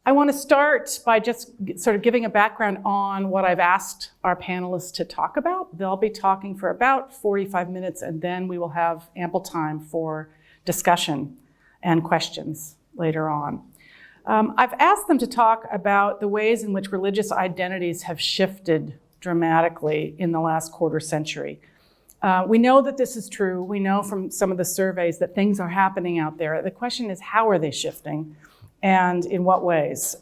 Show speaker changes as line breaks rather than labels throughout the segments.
I want to start by just sort of giving a background on what I've asked our panelists to talk about. They'll be talking for about 45 minutes, and then we will have ample time for discussion and questions later on. I've asked them to talk about the ways in which religious identities have shifted dramatically in the last quarter century. We know that this is true. We know from some of the surveys that things are happening out there. The question is, how are they shifting and in what ways?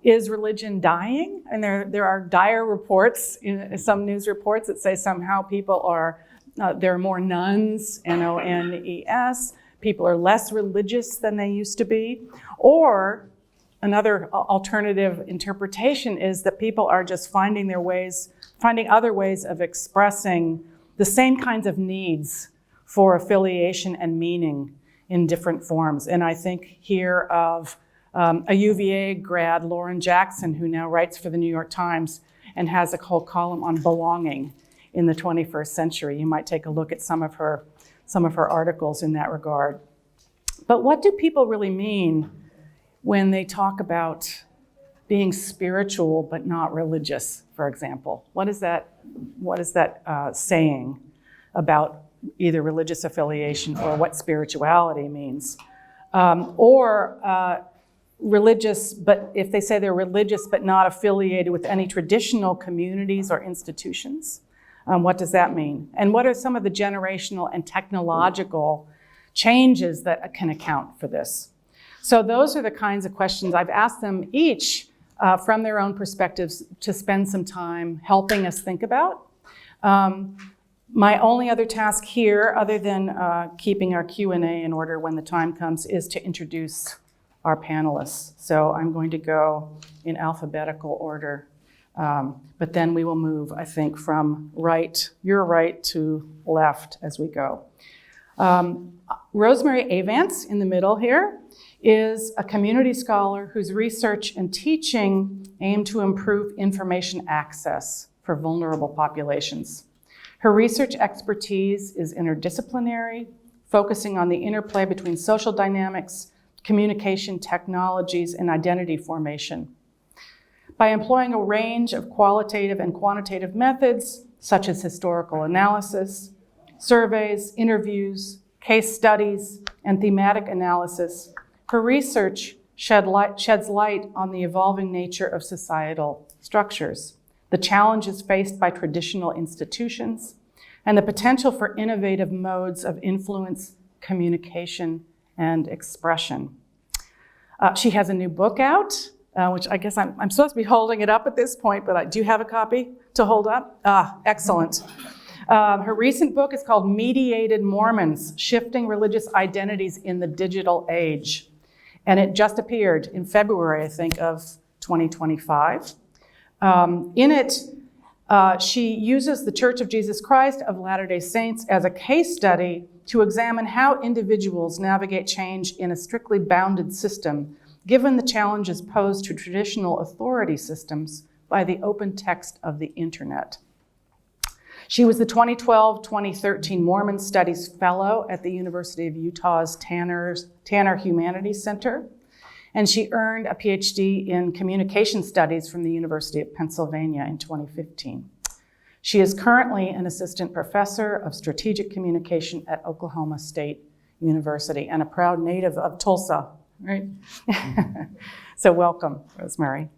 Is religion dying? And there are dire reports, some news reports that say somehow people are, there are more nuns, N-O-N-E-S, people are less religious than they used to be. Or another alternative interpretation is that people are just finding other ways of expressing the same kinds of needs for affiliation and meaning in different forms. And I think here of a UVA grad, Lauren Jackson, who now writes for the New York Times and has a whole column on belonging in the 21st century. You might take a look at some of her articles in that regard. But what do people really mean when they talk about being spiritual but not religious, for example? What is that saying about either religious affiliation or what spirituality means? Religious, but if they say they're religious but not affiliated with any traditional communities or institutions, what does that mean? And what are some of the generational and technological changes that can account for this? So those are the kinds of questions I've asked them each from their own perspectives to spend some time helping us think about. My only other task here, other than keeping our Q&A in order when the time comes, is to introduce our panelists. So I'm going to go in alphabetical order. But then we will move, I think, from your right to left as we go. Rosemary Avance in the middle here is a community scholar whose research and teaching aim to improve information access for vulnerable populations. Her research expertise is interdisciplinary, focusing on the interplay between social dynamics, communication technologies, and identity formation. By employing a range of qualitative and quantitative methods, such as historical analysis, surveys, interviews, case studies, and thematic analysis, her research sheds light on the evolving nature of societal structures, the challenges faced by traditional institutions, and the potential for innovative modes of influence, communication, and expression. She has a new book out, which I guess I'm supposed to be holding it up at this point, but do you have a copy to hold up? Excellent. Her recent book is called Mediated Mormons, Shifting Religious Identities in the Digital Age. And it just appeared in February, I think, of 2025. In it, she uses the Church of Jesus Christ of Latter-day Saints as a case study to examine how individuals navigate change in a strictly bounded system, given the challenges posed to traditional authority systems by the open text of the internet. She was the 2012-2013 Mormon Studies Fellow at the University of Utah's Tanner Humanities Center, and she earned a PhD in Communication Studies from the University of Pennsylvania in 2015. She is currently an assistant professor of strategic communication at Oklahoma State University and a proud native of Tulsa, right? So welcome, Rosemary.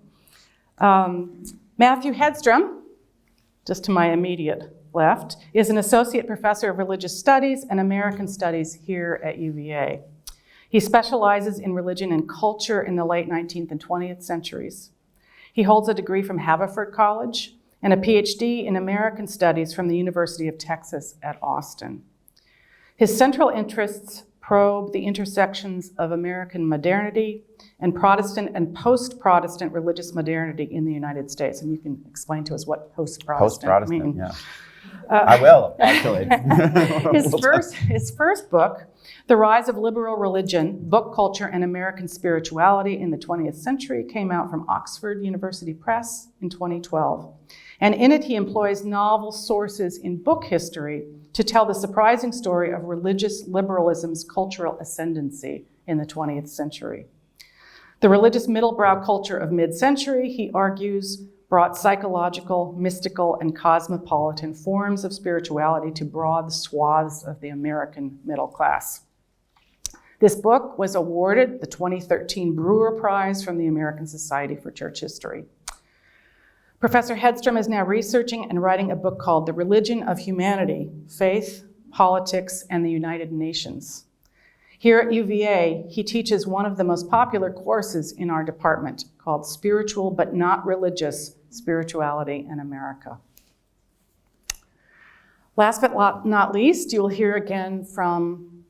Matthew Hedstrom, just to my immediate left, is an associate professor of religious studies and American studies here at UVA. He specializes in religion and culture in the late 19th and 20th centuries. He holds a degree from Haverford College and a PhD in American studies from the University of Texas at Austin. His central interests probe the intersections of American modernity and Protestant and post-Protestant religious modernity in the United States. And you can explain to us what post-Protestant means.
Yeah. I will, actually.
His first book, The Rise of Liberal Religion, Book Culture and American Spirituality in the 20th Century, came out from Oxford University Press in 2012. And in it, he employs novel sources in book history to tell the surprising story of religious liberalism's cultural ascendancy in the 20th century. The religious middlebrow culture of mid-century, he argues, brought psychological, mystical, and cosmopolitan forms of spirituality to broad swaths of the American middle class. This book was awarded the 2013 Brewer Prize from the American Society for Church History. Professor Hedstrom is now researching and writing a book called The Religion of Humanity, Faith, Politics, and the United Nations. Here at UVA, he teaches one of the most popular courses in our department called Spiritual but Not Religious Spirituality in America. Last but not least, you will hear again from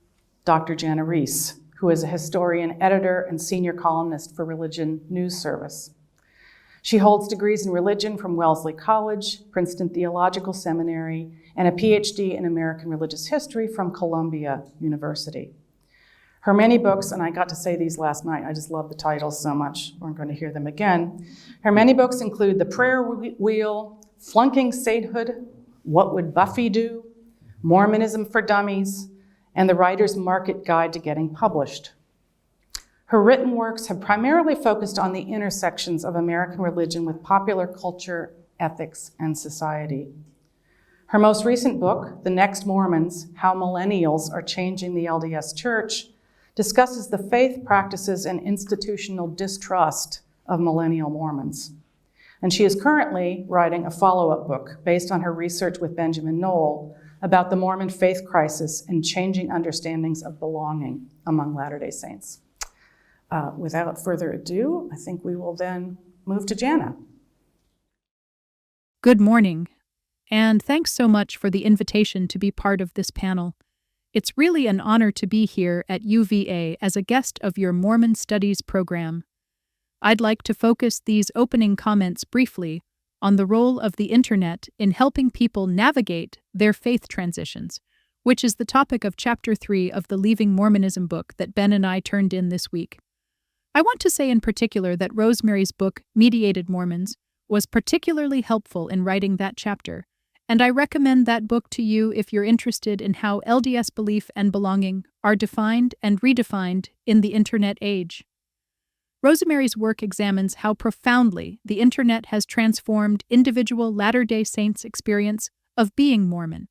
Dr. Jana Riess, who is a historian, editor, and senior columnist for Religion News Service. She holds degrees in religion from Wellesley College, Princeton Theological Seminary, and a PhD in American Religious History from Columbia University. Her many books, and I got to say these last night, I just love the titles so much, we're going to hear them again. Her many books include The Prayer Wheel, Flunking Sainthood, What Would Buffy Do?, Mormonism for Dummies, and The Writer's Market Guide to Getting Published. Her written works have primarily focused on the intersections of American religion with popular culture, ethics, and society. Her most recent book, The Ex-Mormons, How Millennials Are Changing the LDS Church, discusses the faith practices and institutional distrust of millennial Mormons. And she is currently writing a follow-up book based on her research with Benjamin Knoll about the Mormon faith crisis and changing understandings of belonging among Latter-day Saints. Without further ado, I think we will then move to Jana.
Good morning, and thanks so much for the invitation to be part of this panel. It's really an honor to be here at UVA as a guest of your Mormon Studies program. I'd like to focus these opening comments briefly on the role of the Internet in helping people navigate their faith transitions, which is the topic of Chapter 3 of the Leaving Mormonism book that Ben and I turned in this week. I want to say in particular that Rosemary's book, Mediated Mormons, was particularly helpful in writing that chapter, and I recommend that book to you if you're interested in how LDS belief and belonging are defined and redefined in the Internet age. Rosemary's work examines how profoundly the Internet has transformed individual Latter-day Saints' experience of being Mormon,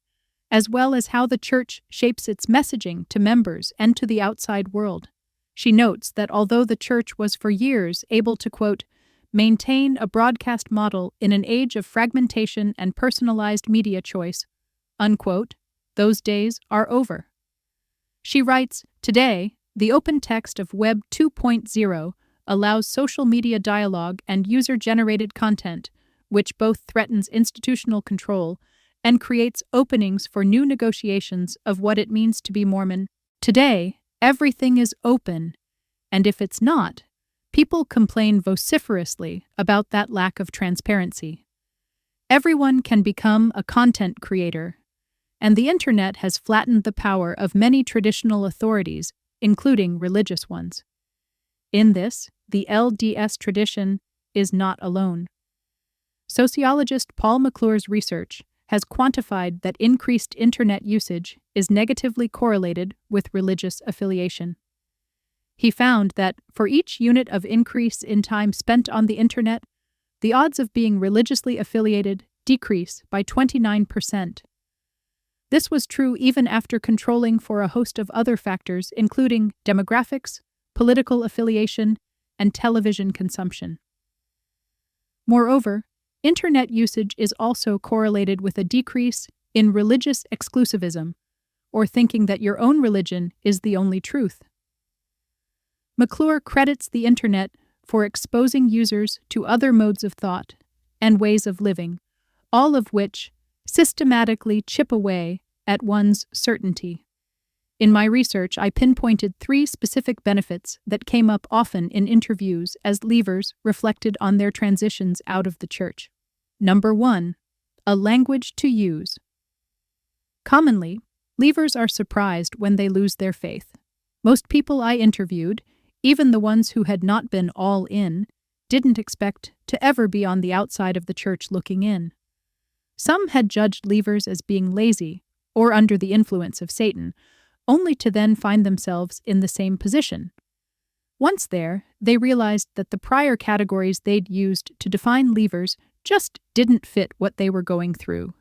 as well as how the Church shapes its messaging to members and to the outside world. She notes that although the Church was for years able to, quote, maintain a broadcast model in an age of fragmentation and personalized media choice, unquote, those days are over. She writes, today, the open text of Web 2.0 allows social media dialogue and user-generated content, which both threatens institutional control and creates openings for new negotiations of what it means to be Mormon. Today, everything is open, and if it's not, people complain vociferously about that lack of transparency. Everyone can become a content creator, and the Internet has flattened the power of many traditional authorities, including religious ones. In this, the LDS tradition is not alone. Sociologist Paul McClure's research has quantified that increased Internet usage is negatively correlated with religious affiliation. He found that for each unit of increase in time spent on the Internet, the odds of being religiously affiliated decrease by 29%. This was true even after controlling for a host of other factors, including demographics, political affiliation, and television consumption. Moreover, Internet usage is also correlated with a decrease in religious exclusivism, or thinking that your own religion is the only truth. McClure credits the Internet for exposing users to other modes of thought and ways of living, all of which systematically chip away at one's certainty. In my research, I pinpointed 3 specific benefits that came up often in interviews as leavers reflected on their transitions out of the Church. Number 1, a language to use. Commonly, leavers are surprised when they lose their faith. Most people I interviewed, even the ones who had not been all in, didn't expect to ever be on the outside of the Church looking in. Some had judged leavers as being lazy or under the influence of Satan, only to then find themselves in the same position. Once there, they realized that the prior categories they'd used to define leavers just didn't fit what they were going through.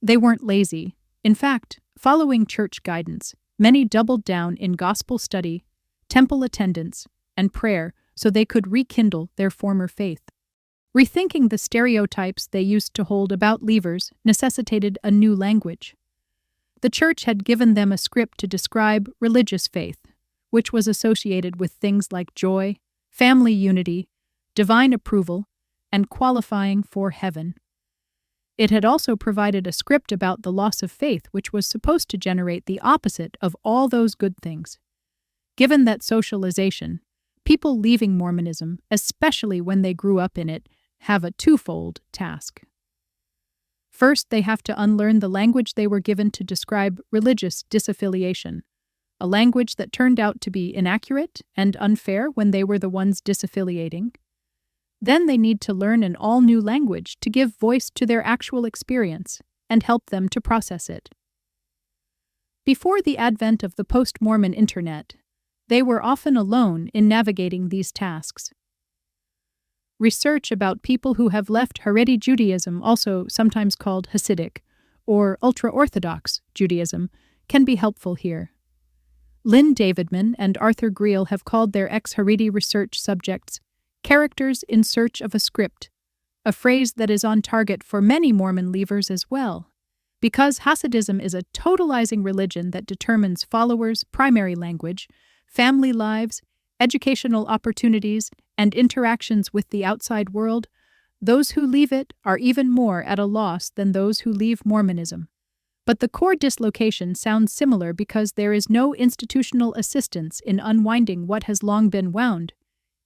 They weren't lazy. In fact, following church guidance, many doubled down in gospel study, temple attendance, and prayer so they could rekindle their former faith. Rethinking the stereotypes they used to hold about leavers necessitated a new language. The church had given them a script to describe religious faith, which was associated with things like joy, family unity, divine approval, and qualifying for heaven. It had also provided a script about the loss of faith, which was supposed to generate the opposite of all those good things. Given that socialization, people leaving Mormonism, especially when they grew up in it, have a twofold task. First, they have to unlearn the language they were given to describe religious disaffiliation, a language that turned out to be inaccurate and unfair when they were the ones disaffiliating. Then they need to learn an all-new language to give voice to their actual experience and help them to process it. Before the advent of the post-Mormon Internet, they were often alone in navigating these tasks. Research about people who have left Haredi Judaism, also sometimes called Hasidic or ultra-Orthodox Judaism, can be helpful here. Lynn Davidman and Arthur Greel have called their ex-Haredi research subjects characters in search of a script, a phrase that is on target for many Mormon leavers as well. Because Hasidism is a totalizing religion that determines followers' primary language, family lives, educational opportunities, and interactions with the outside world, those who leave it are even more at a loss than those who leave Mormonism. But the core dislocation sounds similar because there is no institutional assistance in unwinding what has long been wound.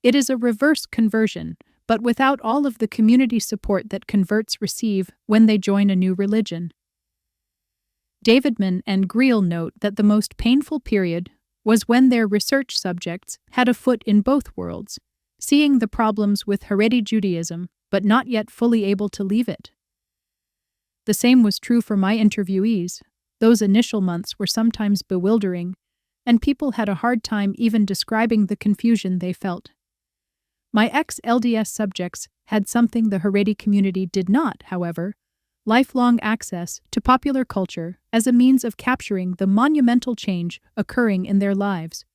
It is a reverse conversion, but without all of the community support that converts receive when they join a new religion. Davidman and Greel note that the most painful period was when their research subjects had a foot in both worlds, seeing the problems with Haredi Judaism, but not yet fully able to leave it. The same was true for my interviewees. Those initial months were sometimes bewildering, and people had a hard time even describing the confusion they felt. My ex-LDS subjects had something the Haredi community did not, however: lifelong access to popular culture as a means of capturing the monumental change occurring in their lives.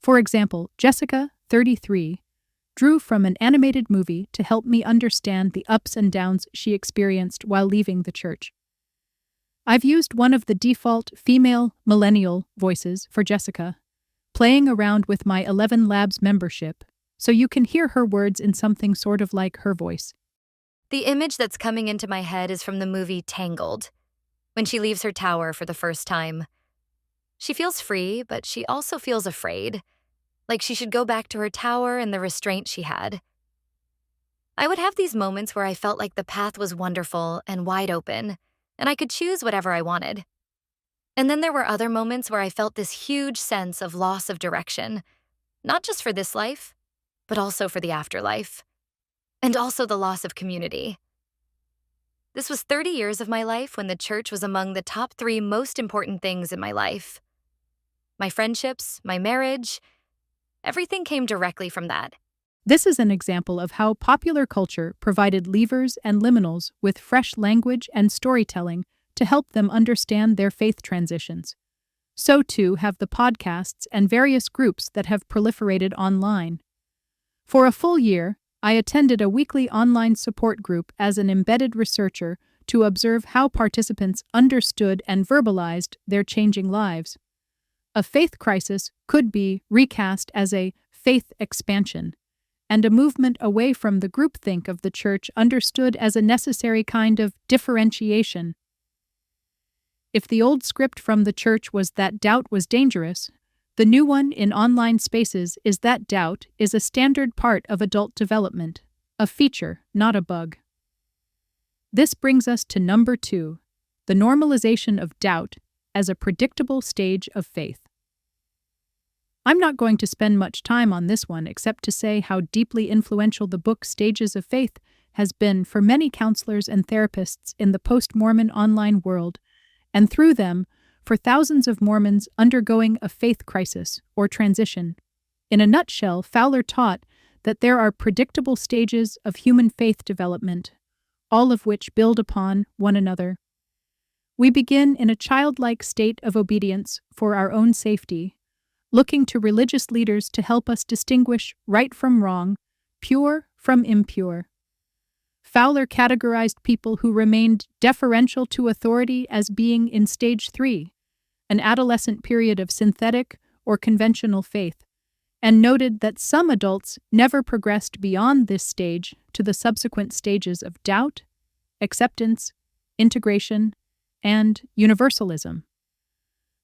For example, Jessica, 33, drew from an animated movie to help me understand the ups and downs she experienced while leaving the church. I've used one of the default female millennial voices for Jessica, playing around with my 11 Labs membership, so you can hear her words in something sort of like her voice.
The image that's coming into my head is from the movie Tangled, when she leaves her tower for the first time. She feels free, but she also feels afraid, like she should go back to her tower and the restraint she had. I would have these moments where I felt like the path was wonderful and wide open, and I could choose whatever I wanted. And then there were other moments where I felt this huge sense of loss of direction, not just for this life, but also for the afterlife, and also the loss of community. This was 30 years of my life when the church was among the top 3 most important things in my life. My friendships, my marriage, everything came directly from that.
This is an example of how popular culture provided leavers and liminals with fresh language and storytelling to help them understand their faith transitions. So too have the podcasts and various groups that have proliferated online. For a full year, I attended a weekly online support group as an embedded researcher to observe how participants understood and verbalized their changing lives. A faith crisis could be recast as a faith expansion, and a movement away from the groupthink of the church understood as a necessary kind of differentiation. If the old script from the church was that doubt was dangerous, the new one in online spaces is that doubt is a standard part of adult development, a feature, not a bug. This brings us to number 2, the normalization of doubt as a predictable stage of faith. I'm not going to spend much time on this one except to say how deeply influential the book Stages of Faith has been for many counselors and therapists in the post-Mormon online world, and through them, for thousands of Mormons undergoing a faith crisis or transition. In a nutshell, Fowler taught that there are predictable stages of human faith development, all of which build upon one another. We begin in a childlike state of obedience for our own safety, looking to religious leaders to help us distinguish right from wrong, pure from impure. Fowler categorized people who remained deferential to authority as being in stage 3, an adolescent period of synthetic or conventional faith, and noted that some adults never progressed beyond this stage to the subsequent stages of doubt, acceptance, integration, and universalism.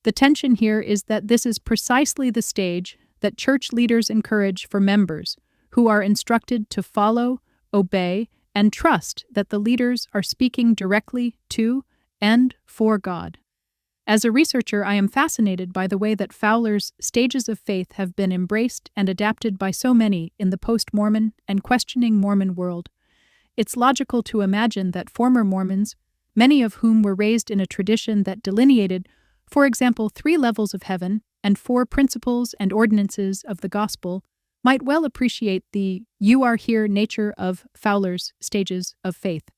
The tension here is that this is precisely the stage that church leaders encourage for members who are instructed to follow, obey, and trust that the leaders are speaking directly to and for God. As a researcher, I am fascinated by the way that Fowler's stages of faith have been embraced and adapted by so many in the post-Mormon and questioning Mormon world. It's logical to imagine that former Mormons, many of whom were raised in a tradition that delineated, for example, 3 levels of heaven and 4 principles and ordinances of the gospel, might well appreciate the "you are here" nature of Fowler's stages of faith.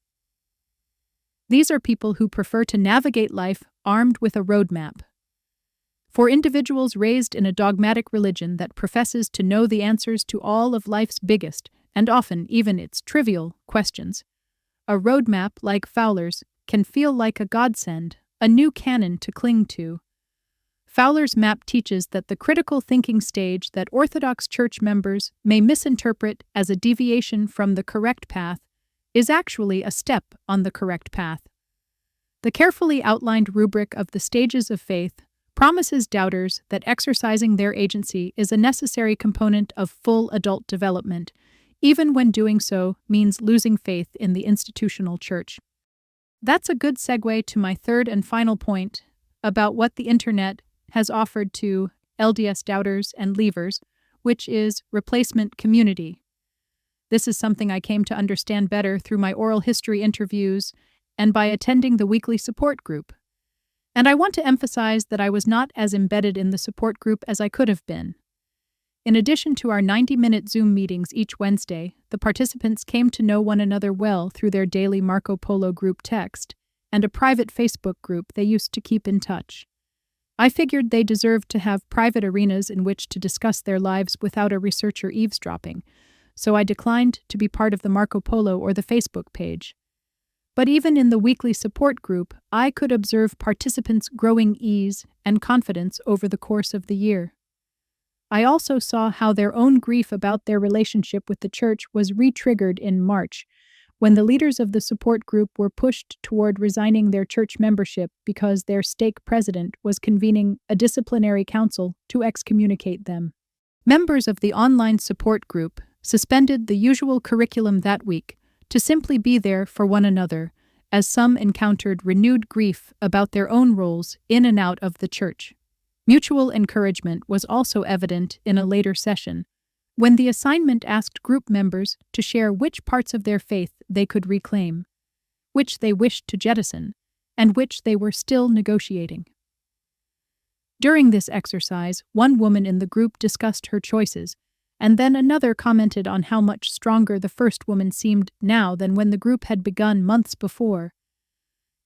These are people who prefer to navigate life armed with a roadmap. For individuals raised in a dogmatic religion that professes to know the answers to all of life's biggest, and often even its trivial, questions, a roadmap like Fowler's can feel like a godsend, a new canon to cling to. Fowler's map teaches that the critical thinking stage that Orthodox Church members may misinterpret as a deviation from the correct path is actually a step on the correct path. The carefully outlined rubric of the stages of faith promises doubters that exercising their agency is a necessary component of full adult development, even when doing so means losing faith in the institutional church. That's a good segue to my third and final point about what the internet has offered to LDS doubters and leavers, which is replacement community. This is something I came to understand better through my oral history interviews and by attending the weekly support group. And I want to emphasize that I was not as embedded in the support group as I could have been. In addition to our 90-minute Zoom meetings each Wednesday, the participants came to know one another well through their daily Marco Polo group text and a private Facebook group they used to keep in touch. I figured they deserved to have private arenas in which to discuss their lives without a researcher eavesdropping, so I declined to be part of the Marco Polo or the Facebook page. But even in the weekly support group, I could observe participants' growing ease and confidence over the course of the year. I also saw how their own grief about their relationship with the church was re-triggered in March, when the leaders of the support group were pushed toward resigning their church membership because their stake president was convening a disciplinary council to excommunicate them. Members of the online support group suspended the usual curriculum that week to simply be there for one another, as some encountered renewed grief about their own roles in and out of the church. Mutual encouragement was also evident in a later session, when the assignment asked group members to share which parts of their faith they could reclaim, which they wished to jettison, and which they were still negotiating. During this exercise, one woman in the group discussed her choices, and then another commented on how much stronger the first woman seemed now than when the group had begun months before.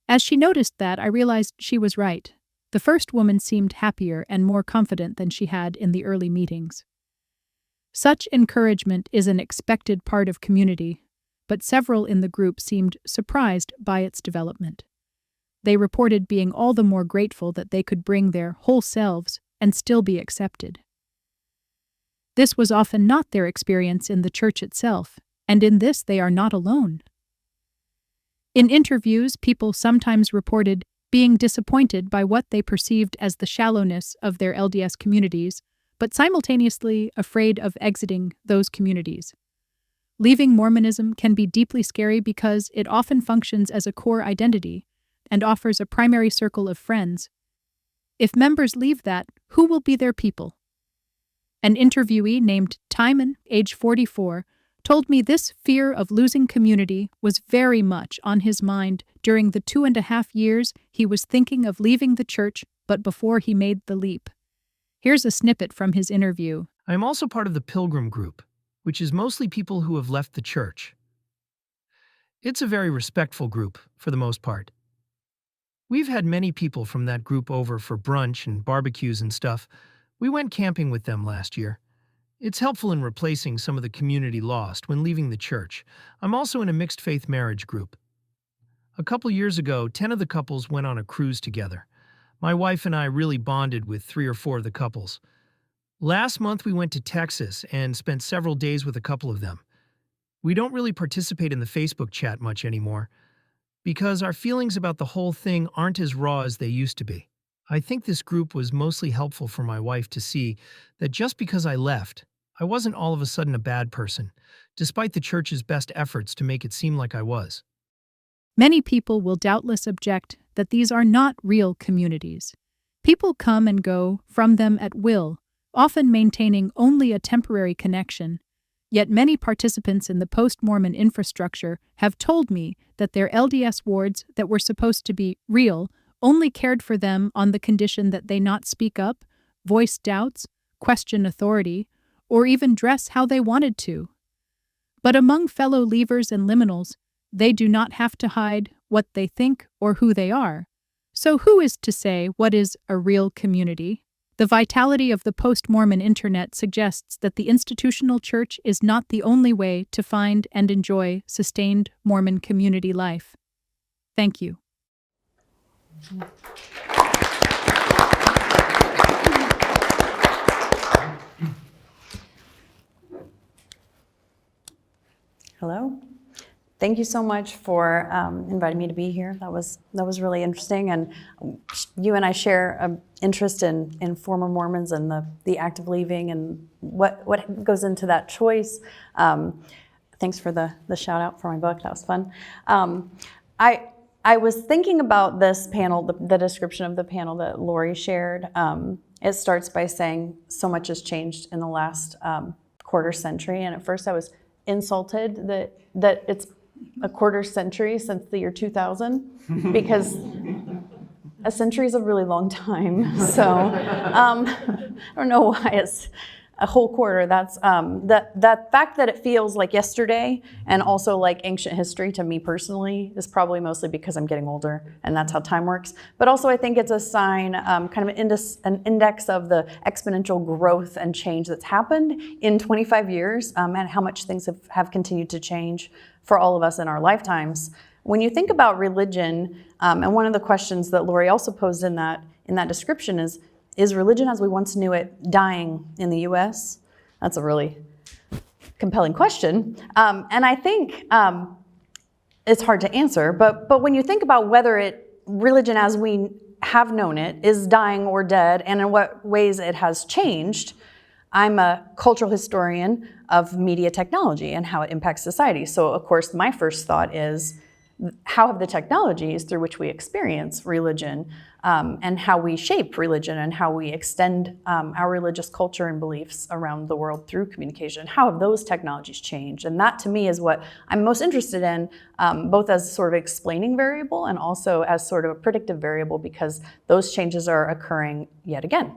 As she noticed that, I realized she was right. The first woman seemed happier and more confident than she had in the early meetings. Such encouragement is an expected part of community, but several in the group seemed surprised by its development. They reported being all the more grateful that they could bring their whole selves and still be accepted. This was often not their experience in the church itself, and in this they are not alone. In interviews, people sometimes reported being disappointed by what they perceived as the shallowness of their LDS communities, but simultaneously afraid of exiting those communities. Leaving Mormonism can be deeply scary because it often functions as a core identity and offers a primary circle of friends. If members leave that, who will be their people? An interviewee named Timon, age 44, told me this fear of losing community was very much on his mind during the 2.5 years he was thinking of leaving the church, but before he made the leap. Here's a snippet from his interview.
I am also part of the Pilgrim group, which is mostly people who have left the church. It's a very respectful group, for the most part. We've had many people from that group over for brunch and barbecues and stuff. We went camping with them last year. It's helpful in replacing some of the community lost when leaving the church. I'm also in a mixed-faith marriage group. A couple years ago, 10 of the couples went on a cruise together. My wife and I really bonded with 3 or 4 of the couples. Last month we went to Texas and spent several days with a couple of them. We don't really participate in the Facebook chat much anymore because our feelings about the whole thing aren't as raw as they used to be. I think this group was mostly helpful for my wife to see that just because I left, I wasn't all of a sudden a bad person, despite the church's best efforts to make it seem like I was.
Many people will doubtless object that these are not real communities. People come and go from them at will, often maintaining only a temporary connection. Yet many participants in the post-Mormon infrastructure have told me that their LDS wards that were supposed to be real only cared for them on the condition that they not speak up, voice doubts, question authority, or even dress how they wanted to. But among fellow leavers and liminals, they do not have to hide what they think or who they are. So who is to say what is a real community? The vitality of the post-Mormon internet suggests that the institutional church is not the only way to find and enjoy sustained Mormon community life. Thank you.
Hello. Thank you so much for inviting me to be here. That was really interesting, and you and I share an interest in former Mormons and the act of leaving and what goes into that choice. Thanks for the shout out for my book. That was fun. I was thinking about this panel, the description of the panel that Laurie shared. It starts by saying so much has changed in the last quarter century, and at first I was insulted that it's a quarter century since the year 2000, because a century is a really long time. So I don't know why it's a whole quarter. That's that fact that it feels like yesterday and also like ancient history to me personally is probably mostly because I'm getting older and that's how time works. But also I think it's a sign, kind of an index of the exponential growth and change that's happened in 25 years and how much things have continued to change for all of us in our lifetimes. When you think about religion, and one of the questions that Laurie also posed in that description is religion as we once knew it dying in the US? That's a really compelling question. And I think it's hard to answer, but when you think about whether religion as we have known it is dying or dead and in what ways it has changed, I'm a cultural historian of media technology and how it impacts society. So of course my first thought is, how have the technologies through which we experience religion and how we shape religion and how we extend our religious culture and beliefs around the world through communication, how have those technologies changed? And that to me is what I'm most interested in, both as sort of explaining variable and also as sort of a predictive variable, because those changes are occurring yet again.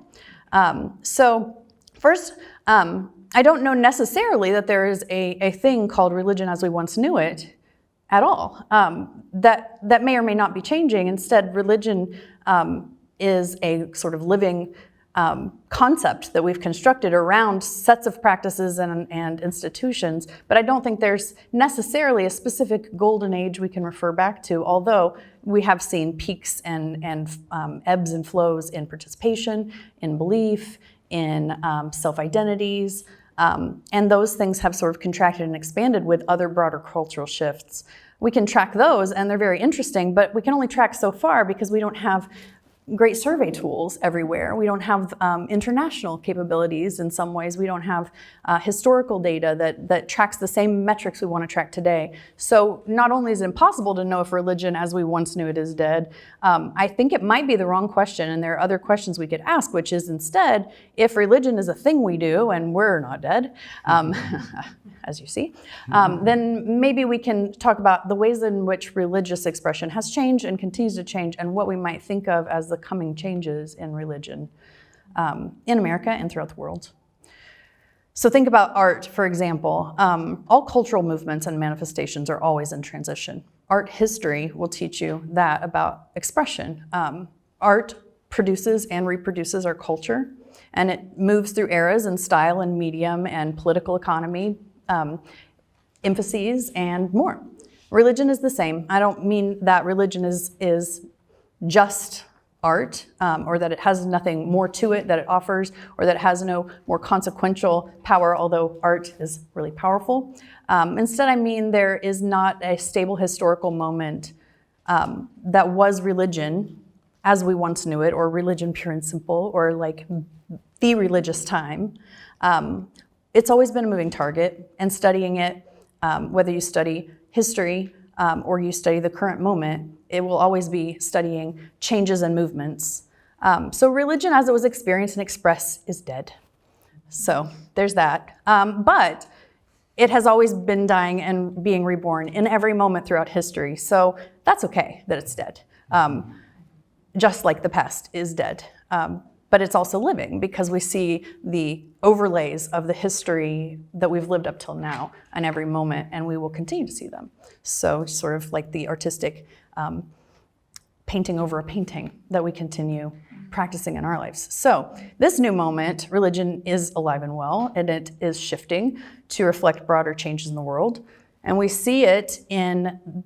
So first, I don't know necessarily that there is a thing called religion as we once knew it at all. That may or may not be changing. Instead, religion is a sort of living concept that we've constructed around sets of practices and institutions, but I don't think there's necessarily a specific golden age we can refer back to, although we have seen peaks and ebbs and flows in participation, in belief, in self-identities, and those things have sort of contracted and expanded with other broader cultural shifts. We can track those, and they're very interesting, but we can only track so far because we don't have great survey tools everywhere. We don't have international capabilities in some ways. We don't have historical data that tracks the same metrics we want to track today. So not only is it impossible to know if religion as we once knew it is dead, I think it might be the wrong question, and there are other questions we could ask, which is instead, if religion is a thing we do and we're not dead, as you see, then maybe we can talk about the ways in which religious expression has changed and continues to change, and what we might think of as the coming changes in religion in America and throughout the world. So think about art, for example. All cultural movements and manifestations are always in transition. Art history will teach you that about expression. Art produces and reproduces our culture, and it moves through eras and style and medium and political economy, emphases, and more. Religion is the same. I don't mean that religion is just art, or that it has nothing more to it that it offers, or that it has no more consequential power, although art is really powerful. Instead, I mean there is not a stable historical moment that was religion as we once knew it, or religion pure and simple, or like the religious time. It's always been a moving target, and studying it, whether you study history or you study the current moment, it will always be studying changes and movements. So religion as it was experienced and expressed is dead. So there's that. But it has always been dying and being reborn in every moment throughout history. So that's okay that it's dead. Just like the past is dead. But it's also living because we see the overlays of the history that we've lived up till now in every moment, and we will continue to see them. So sort of like the artistic painting over a painting that we continue practicing in our lives. So this new moment, religion is alive and well, and it is shifting to reflect broader changes in the world. And we see it in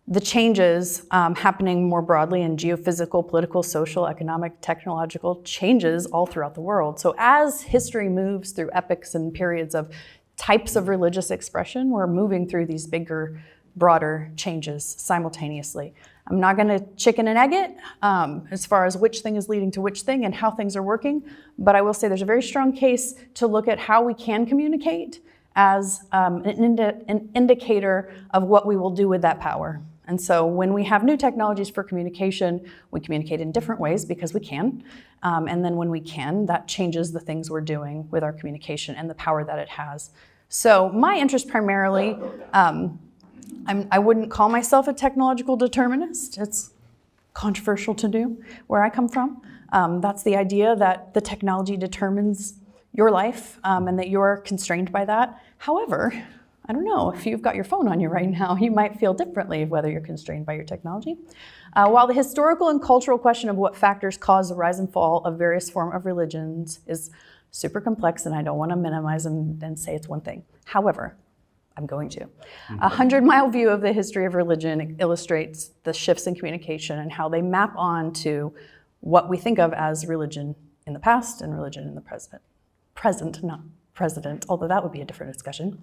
the changes happening more broadly in geophysical, political, social, economic, technological changes all throughout the world. So as history moves through epochs and periods of types of religious expression, we're moving through these bigger, broader changes simultaneously. I'm not going to chicken and egg it as far as which thing is leading to which thing and how things are working, but I will say there's a very strong case to look at how we can communicate as an indicator of what we will do with that power. And so when we have new technologies for communication, we communicate in different ways because we can. And then when we can, that changes the things we're doing with our communication and the power that it has. So my interest primarily, I wouldn't call myself a technological determinist. It's controversial to do where I come from. That's the idea that the technology determines your life and that you're constrained by that. However, I don't know, if you've got your phone on you right now, you might feel differently whether you're constrained by your technology. While the historical and cultural question of what factors cause the rise and fall of various forms of religions is super complex, and I don't want to minimize and say it's one thing. However, I'm going to. A 100-mile view of the history of religion illustrates the shifts in communication and how they map on to what we think of as religion in the past and religion in the present. Present, not president, although that would be a different discussion.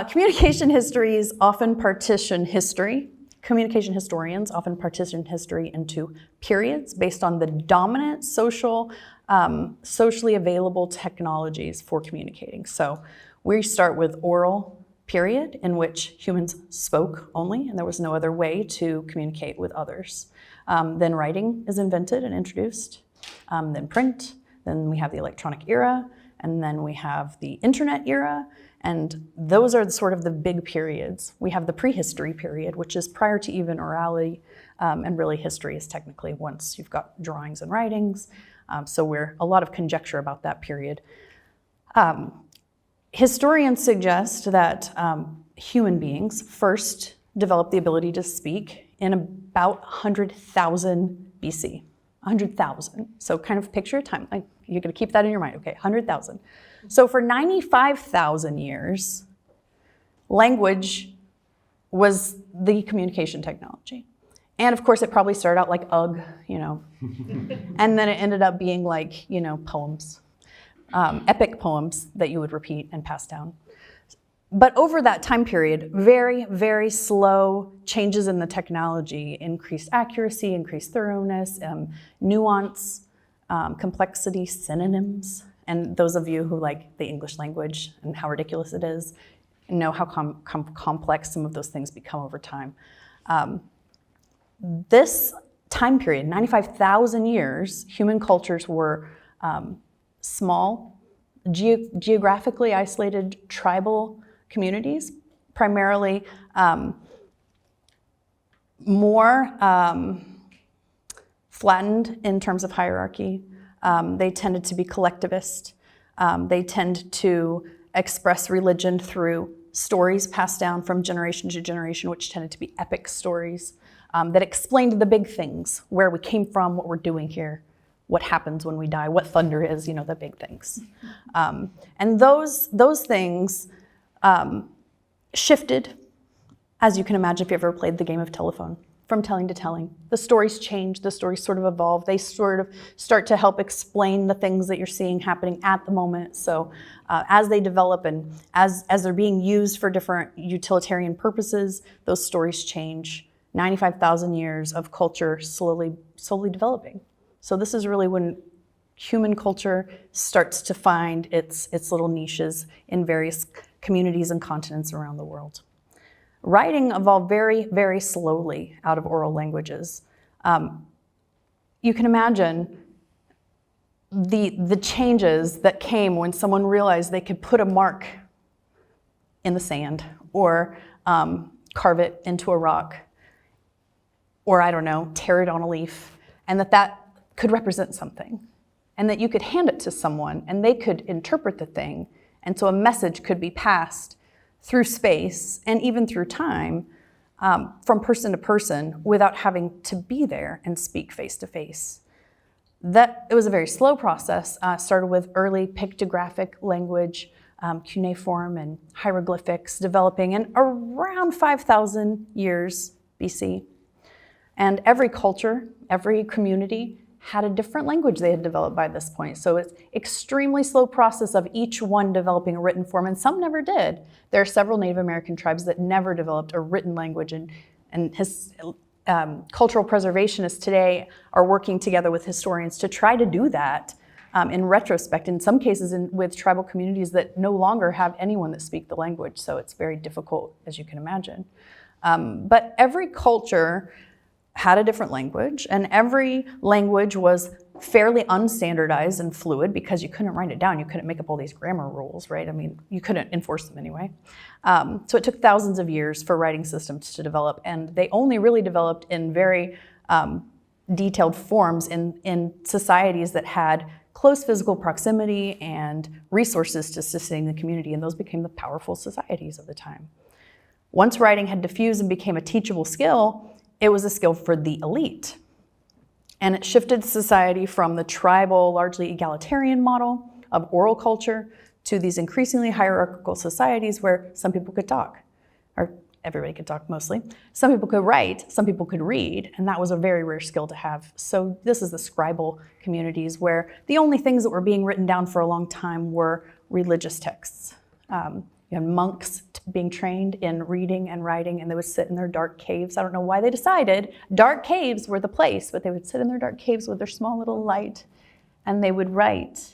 Communication historians often partition history into periods based on the dominant socially available technologies for communicating. So we start with oral period, in which humans spoke only, and there was no other way to communicate with others. Then writing is invented and introduced, then print, then we have the electronic era, and then we have the internet era, and those are sort of the big periods. We have the prehistory period, which is prior to even orality, and really history is technically once you've got drawings and writings. So we're a lot of conjecture about that period. Historians suggest that human beings first developed the ability to speak in about 100,000 BC. 100,000. So kind of picture a timeline. You're going to keep that in your mind. Okay, 100,000. So for 95,000 years, language was the communication technology. And of course, it probably started out like ugh, and then it ended up being like, poems, epic poems that you would repeat and pass down. But over that time period, very, very slow changes in the technology, increased accuracy, increased thoroughness, nuance, complexity, synonyms. And those of you who like the English language and how ridiculous it is know how complex some of those things become over time. This time period, 95,000 years, human cultures were small, geographically isolated tribal communities, primarily more flattened in terms of hierarchy. They tended to be collectivist. They tend to express religion through stories passed down from generation to generation, which tended to be epic stories that explained the big things, where we came from, what we're doing here, what happens when we die, what thunder is, the big things. And those things shifted, as you can imagine if you ever played the game of telephone, from telling to telling. The stories change, the stories sort of evolve. They sort of start to help explain the things that you're seeing happening at the moment. So as they develop and as they're being used for different utilitarian purposes, those stories change. 95,000 years of culture slowly developing. So this is really when human culture starts to find its little niches in various communities and continents around the world. Writing evolved very, very slowly out of oral languages. You can imagine the changes that came when someone realized they could put a mark in the sand or carve it into a rock or, I don't know, tear it on a leaf, and that could represent something, and that you could hand it to someone and they could interpret the thing, and so a message could be passed through space and even through time from person to person without having to be there and speak face to face. It was a very slow process. Started with early pictographic language, cuneiform and hieroglyphics developing in around 5,000 years BC. And every culture, every community had a different language they had developed by this point. So it's extremely slow process of each one developing a written form, and some never did. There are several Native American tribes that never developed a written language, and cultural preservationists today are working together with historians to try to do that in retrospect, in some cases with tribal communities that no longer have anyone that speaks the language, so it's very difficult, as you can imagine. But every culture had a different language, and every language was fairly unstandardized and fluid because you couldn't write it down. You couldn't make up all these grammar rules, right? I mean, you couldn't enforce them anyway. So it took thousands of years for writing systems to develop, and they only really developed in very detailed forms in societies that had close physical proximity and resources to sustain the community, and those became the powerful societies of the time. Once writing had diffused and became a teachable skill, it was a skill for the elite. And it shifted society from the tribal, largely egalitarian model of oral culture to these increasingly hierarchical societies where some people could talk, or everybody could talk mostly. Some people could write, some people could read, and that was a very rare skill to have. So this is the scribal communities where the only things that were being written down for a long time were religious texts. You had monks being trained in reading and writing, and they would sit in their dark caves. I don't know why they decided dark caves were the place, but they would sit in their dark caves with their small little light, and they would write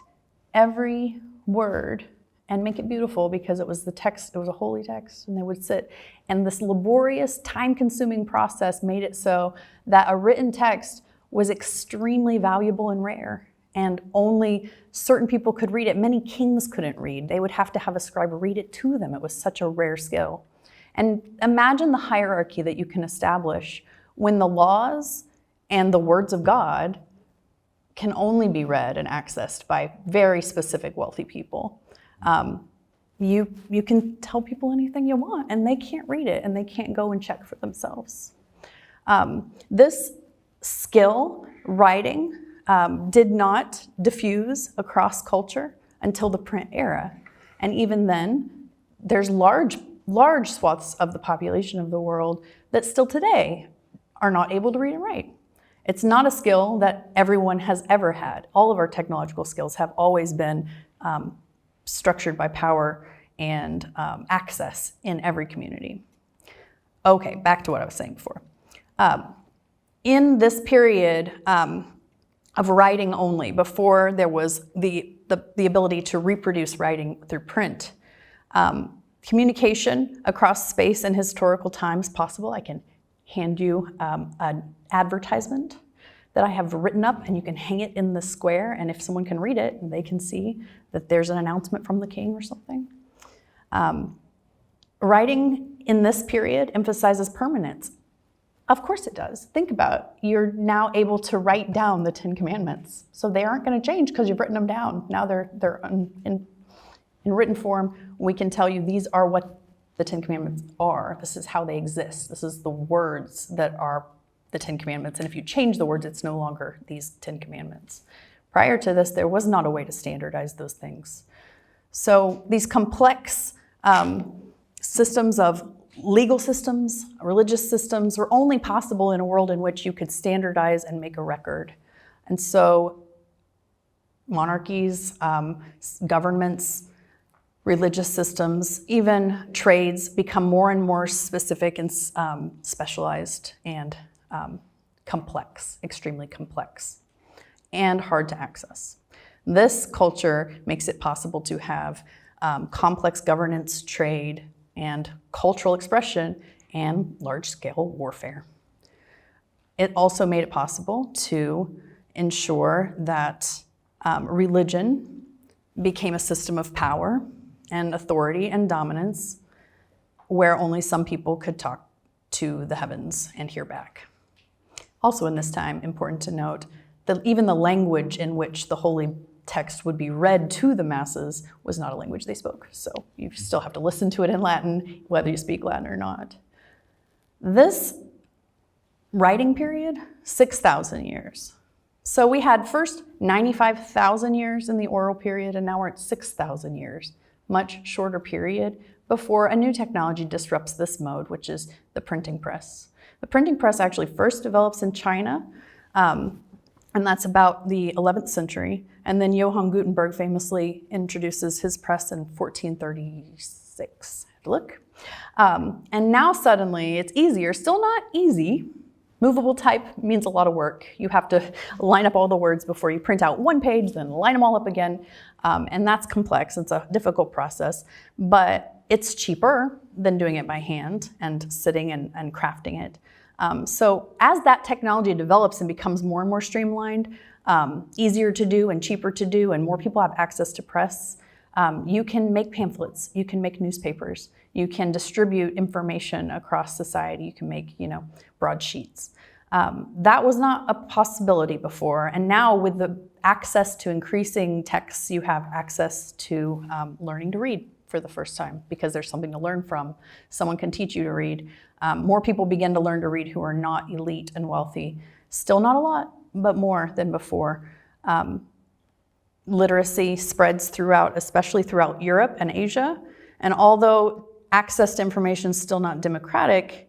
every word and make it beautiful because it was the text, it was a holy text, and they would sit. And this laborious, time-consuming process made it so that a written text was extremely valuable and rare, and only certain people could read it. Many kings couldn't read. They would have to have a scribe read it to them. It was such a rare skill. And imagine the hierarchy that you can establish when the laws and the words of God can only be read and accessed by very specific wealthy people. You can tell people anything you want, and they can't read it, and they can't go and check for themselves. This skill, writing, did not diffuse across culture until the print era. And even then, there's large swaths of the population of the world that still today are not able to read and write. It's not a skill that everyone has ever had. All of our technological skills have always been structured by power and access in every community. Okay, back to what I was saying before. In this period, of writing only, before there was the ability to reproduce writing through print. Communication across space and historical time is possible. I can hand you an advertisement that I have written up, and you can hang it in the square, and if someone can read it, they can see that there's an announcement from the king or something. Writing in this period emphasizes permanence. Of course it does. Think about it. You're now able to write down the 10 Commandments. So they aren't going to change because you've written them down. Now they're in written form. We can tell you these are what the 10 Commandments are. This is how they exist. This is the words that are the 10 Commandments. And if you change the words, it's no longer these 10 Commandments. Prior to this, there was not a way to standardize those things. So these complex systems of legal systems, religious systems, were only possible in a world in which you could standardize and make a record. And so monarchies, governments, religious systems, even trades become more and more specific and specialized and complex, extremely complex, and hard to access. This culture makes it possible to have complex governance, trade, and cultural expression, and large-scale warfare. It also made it possible to ensure that religion became a system of power and authority and dominance where only some people could talk to the heavens and hear back. Also in this time, important to note, that even the language in which the holy text would be read to the masses was not a language they spoke. So you still have to listen to it in Latin, whether you speak Latin or not. This writing period, 6,000 years. So we had first 95,000 years in the oral period, and now we're at 6,000 years, much shorter period before a new technology disrupts this mode, which is the printing press. The printing press actually first develops in China, and that's about the 11th century. And then Johann Gutenberg famously introduces his press in 1436. Look. And now suddenly it's easier, still not easy. Movable type means a lot of work. You have to line up all the words before you print out one page, then line them all up again. And that's complex. It's a difficult process, but it's cheaper than doing it by hand and sitting and crafting it. So as that technology develops and becomes more and more streamlined, easier to do and cheaper to do, and more people have access to press, you can make pamphlets, you can make newspapers, you can distribute information across society, you can make, broadsheets. That was not a possibility before, and now with the access to increasing texts, you have access to learning to read for the first time because there's something to learn from. Someone can teach you to read. More people begin to learn to read who are not elite and wealthy. Still not a lot, but more than before. Literacy spreads throughout, especially throughout Europe and Asia. And although access to information is still not democratic,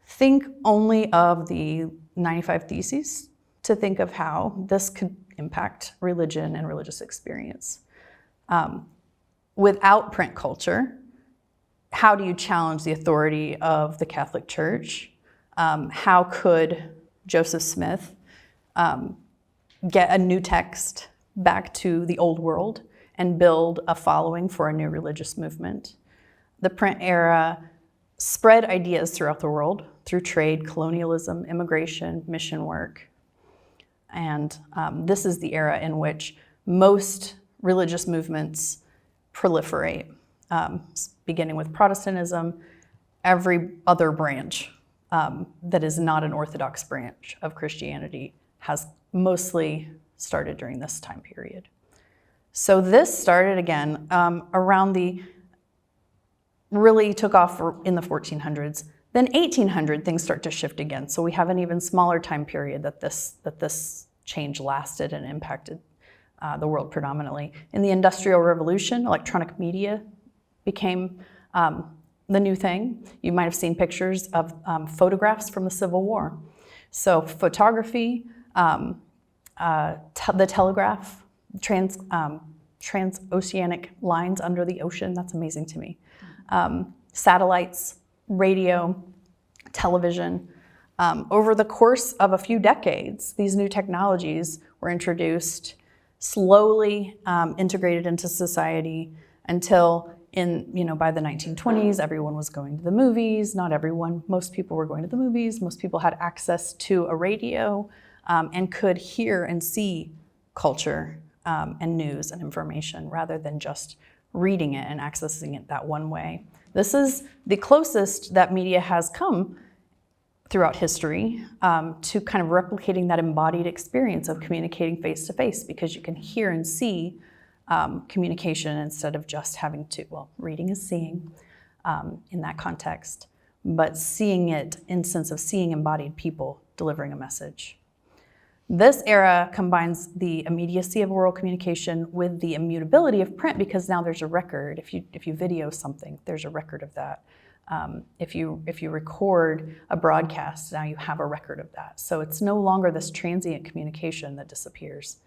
think only of the 95 Theses to think of how this could impact religion and religious experience. Without print culture, how do you challenge the authority of the Catholic Church? How could Joseph Smith get a new text back to the old world and build a following for a new religious movement? The print era spread ideas throughout the world through trade, colonialism, immigration, mission work. And this is the era in which most religious movements proliferate, beginning with Protestantism, every other branch that is not an Orthodox branch of Christianity has mostly started during this time period. So this started again around really took off in the 1400s. Then 1800, things start to shift again. So we have an even smaller time period that this change lasted and impacted the world predominantly. In the Industrial Revolution, electronic media became the new thing. You might have seen pictures of photographs from the Civil War. So photography, the telegraph, transoceanic lines under the ocean, that's amazing to me. Satellites, radio, television. Over the course of a few decades, these new technologies were introduced, slowly integrated into society until by the 1920s, everyone was going to the movies. Not everyone, most people were going to the movies. Most people had access to a radio and could hear and see culture and news and information rather than just reading it and accessing it that one way. This is the closest that media has come throughout history to kind of replicating that embodied experience of communicating face-to-face, because you can hear and see communication instead of just having to, well, reading is seeing in that context, but seeing it in sense of seeing embodied people delivering a message. This era combines the immediacy of oral communication with the immutability of print, because now there's a record. If you video something, there's a record of that. If you record a broadcast, now you have a record of that. So it's no longer this transient communication that disappears.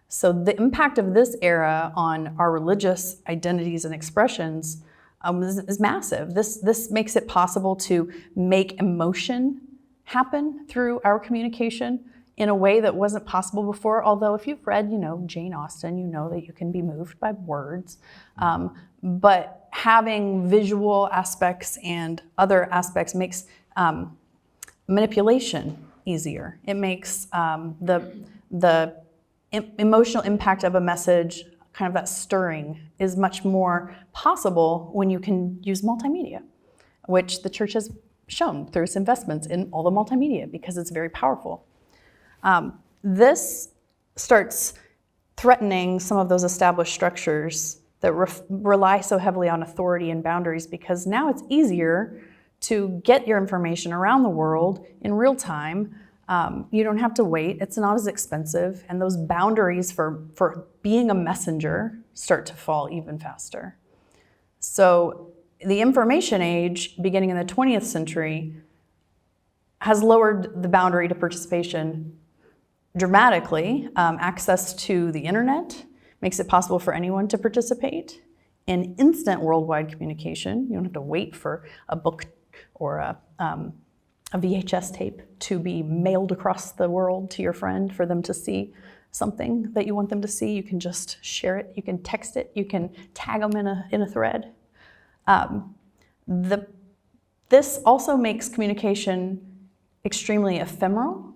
So the impact of this era on our religious identities and expressions is massive. This makes it possible to make emotion happen through our communication in a way that wasn't possible before. Although if you've read, Jane Austen, you know that you can be moved by words. But having visual aspects and other aspects makes manipulation easier. It makes the emotional impact of a message, kind of that stirring, is much more possible when you can use multimedia, which the church has shown through its investments in all the multimedia, because it's very powerful. This starts threatening some of those established structures that rely so heavily on authority and boundaries, because now it's easier to get your information around the world in real time. You don't have to wait. It's not as expensive. And those boundaries for being a messenger start to fall even faster. So the information age, beginning in the 20th century, has lowered the boundary to participation dramatically. Access to the internet makes it possible for anyone to participate in instant worldwide communication. You don't have to wait for a book or a VHS tape to be mailed across the world to your friend for them to see something that you want them to see. You can just share it, you can text it, you can tag them in a thread. This also makes communication extremely ephemeral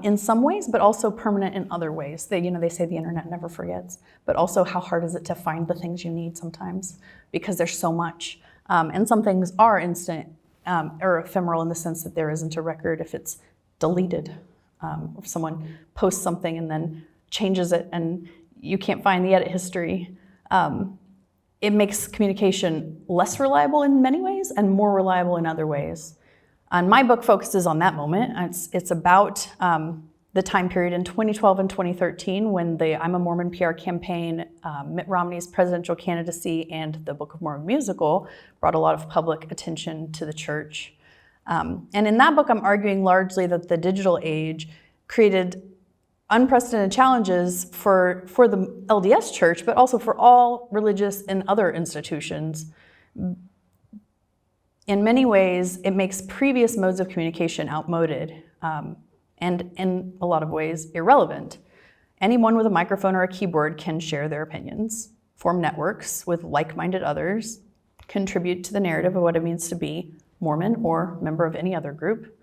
in some ways, but also permanent in other ways. They say the internet never forgets, but also how hard is it to find the things you need sometimes, because there's so much. And some things are instant or ephemeral in the sense that there isn't a record if it's deleted. If someone posts something and then changes it and you can't find the edit history, it makes communication less reliable in many ways and more reliable in other ways. And my book focuses on that moment. It's about the time period in 2012 and 2013 when the I'm a Mormon PR campaign, Mitt Romney's presidential candidacy, and the Book of Mormon musical brought a lot of public attention to the church. And in that book, I'm arguing largely that the digital age created unprecedented challenges for the LDS church, but also for all religious and other institutions. In many ways, it makes previous modes of communication outmoded and in a lot of ways irrelevant. Anyone with a microphone or a keyboard can share their opinions, form networks with like-minded others, contribute to the narrative of what it means to be Mormon or member of any other group.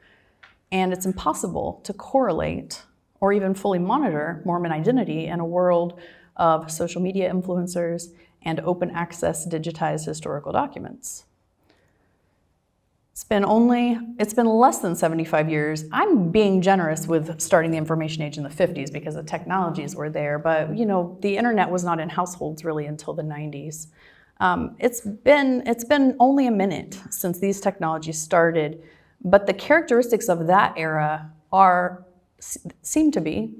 And it's impossible to correlate or even fully monitor Mormon identity in a world of social media influencers and open access digitized historical documents. It's been less than 75 years. I'm being generous with starting the information age in the 50s because the technologies were there, but the internet was not in households really until the 90s. It's been only a minute since these technologies started, but the characteristics of that era seem to be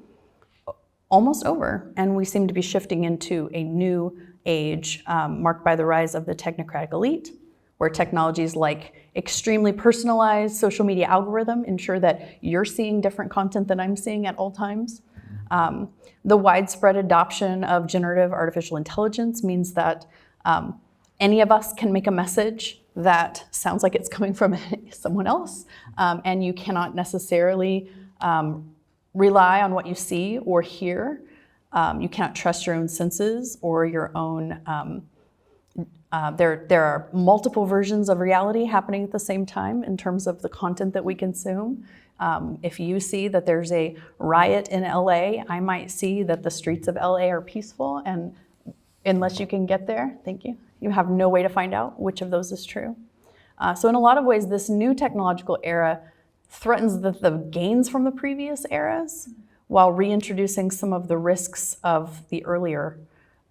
almost over, and we seem to be shifting into a new age marked by the rise of the technocratic elite, where technologies like extremely personalized social media algorithm ensure that you're seeing different content than I'm seeing at all times. The widespread adoption of generative artificial intelligence means that any of us can make a message that sounds like it's coming from someone else, and you cannot necessarily rely on what you see or hear. You cannot trust your own senses or your own there are multiple versions of reality happening at the same time in terms of the content that we consume. If you see that there's a riot in LA, I might see that the streets of LA are peaceful, and unless you can get there, thank you, you have no way to find out which of those is true. So in a lot of ways, this new technological era threatens the gains from the previous eras while reintroducing some of the risks of the earlier,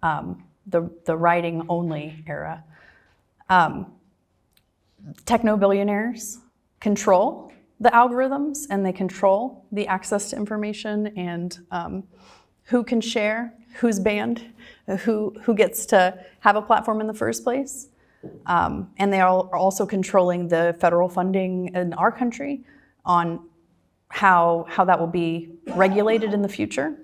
the writing-only era. Techno-billionaires control the algorithms, and they control the access to information and who can share, who's banned, who gets to have a platform in the first place. And they are also controlling the federal funding in our country on how that will be regulated in the future.